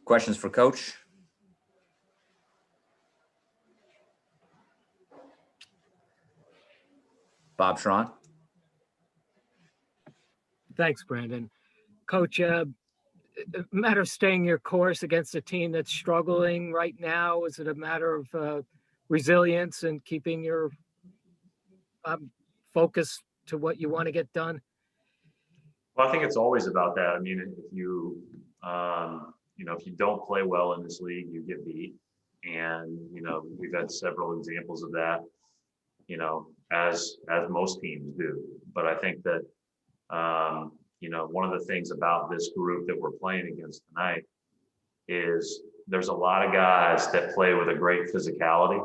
Questions for Coach? Bob Schron. Thanks, Brandon. Coach, a matter of staying your course against a team that's struggling right now? Is it a matter of resilience and keeping your focus to what you want to get done? Well, I think it's always about that. I mean, if you, if you don't play well in this league, you get beat. And, we've had several examples of that, as most teams do. But I think that, one of the things about this group that we're playing against tonight is there's a lot of guys that play with a great physicality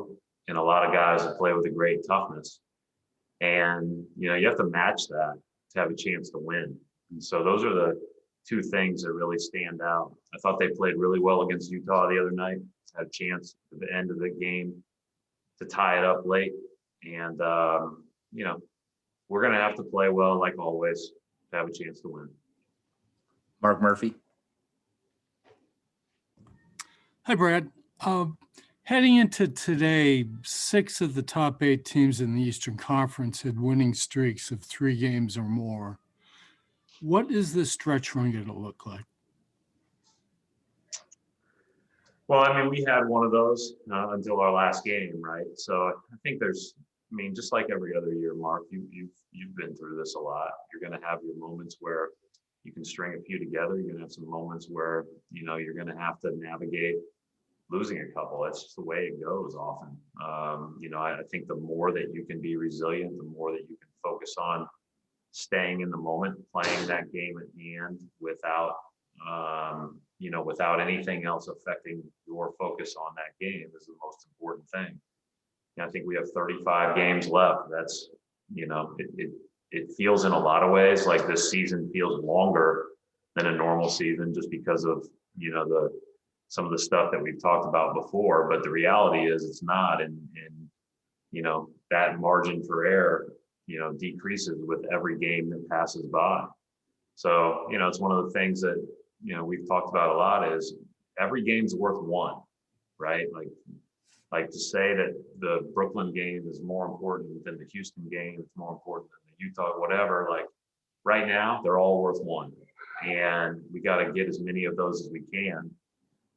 and a lot of guys that play with a great toughness. And, you have to match that to have a chance to win. And so those are the two things that really stand out. I thought they played really well against Utah the other night, had a chance at the end of the game to tie it up late. And, we're going to have to play well, like always, to have a chance to win. Mark Murphy. Hi, Brad. Heading into today, 6 of the top 8 teams in the Eastern Conference had winning streaks of 3 games or more. What is this stretch run going to look like? Well, I mean, we had one of those until our last game, right? So I think just like every other year, Mark, you've been through this a lot. You're going to have your moments where you can string a few together. You're going to have some moments where, you're going to have to navigate losing a couple. That's just the way it goes often. I think the more that you can be resilient, the more that you can focus on staying in the moment, playing that game at hand without, without anything else affecting your focus on that game is the most important thing. And I think we have 35 games left. That's, it feels in a lot of ways like this season feels longer than a normal season just because of, some of the stuff that we've talked about before, but the reality is it's not. And that margin for error, decreases with every game that passes by. So, it's one of the things that, we've talked about a lot is every game's worth one, right? Like to say that the Brooklyn game is more important than the Houston game, it's more important than the Utah, whatever, like right now, they're all worth one. And we got to get as many of those as we can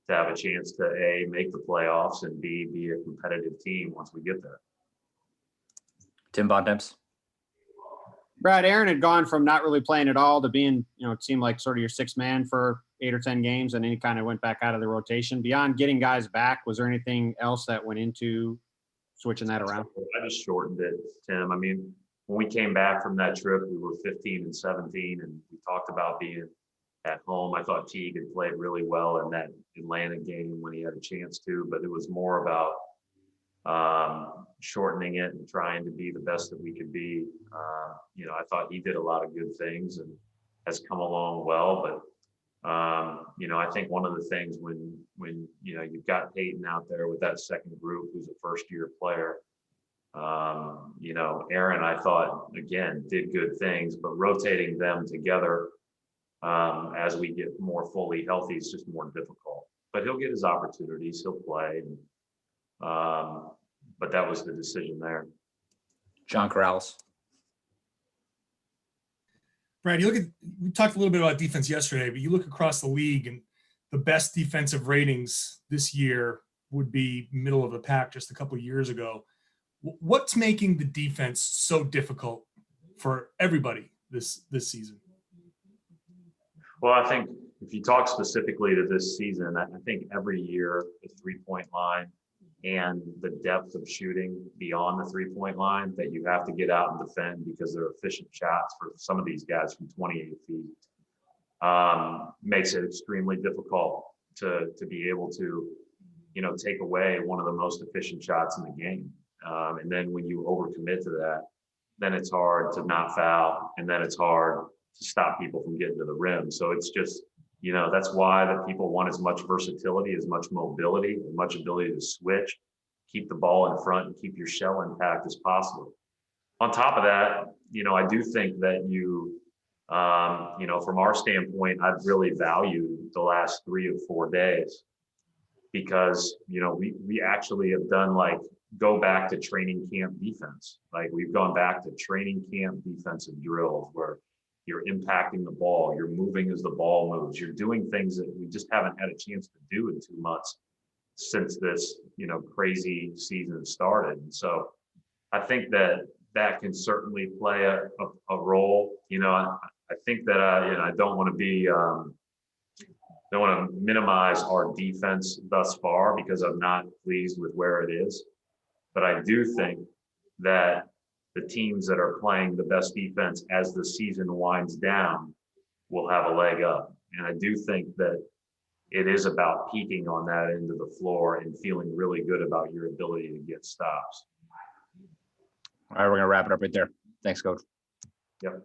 to have a chance to A, make the playoffs, and B, be a competitive team once we get there. Tim Bontemps. Brad, Aaron had gone from not really playing at all to being, it seemed like sort of your 6th man for 8 or 10 games, and then he kind of went back out of the rotation. Beyond getting guys back, was there anything else that went into switching that around? I just shortened it, Tim. I mean, when we came back from that trip, we were 15 and 17, and we talked about being at home. I thought Teague had played really well in that Atlanta game when he had a chance to, but it was more about shortening it and trying to be the best that we could be. I thought he did a lot of good things and has come along well, but I think one of the things when you've got Peyton out there with that second group who's a first-year player, Aaron, I thought, again, did good things, but rotating them together as we get more fully healthy is just more difficult. But he'll get his opportunities, he'll play. But that was the decision there. John Corrales. Brad, we talked a little bit about defense yesterday, but you look across the league and the best defensive ratings this year would be middle of the pack just a couple of years ago. What's making the defense so difficult for everybody this season? Well, I think if you talk specifically to this season, I think every year the 3-point line and the depth of shooting beyond the 3-point line that you have to get out and defend because they're efficient shots for some of these guys from 28 feet makes it extremely difficult to be able to, take away one of the most efficient shots in the game. And then when you overcommit to that, then it's hard to not foul, and then it's hard to stop people from getting to the rim. So it's just, that's why that people want as much versatility, as much mobility, as much ability to switch, keep the ball in front and keep your shell intact as possible. On top of that, I do think that you From our standpoint, I've really valued the last 3 or 4 days because, we actually have done go back to training camp defense. Like we've gone back to training camp defensive drills where you're impacting the ball, you're moving as the ball moves, you're doing things that we just haven't had a chance to do in 2 months since this, crazy season started. And so I think that can certainly play a role. I think that I don't want to minimize our defense thus far because I'm not pleased with where it is. But I do think that the teams that are playing the best defense as the season winds down will have a leg up. And I do think that it is about peaking on that end of the floor and feeling really good about your ability to get stops. All right, we're going to wrap it up right there. Thanks, Coach. Yep.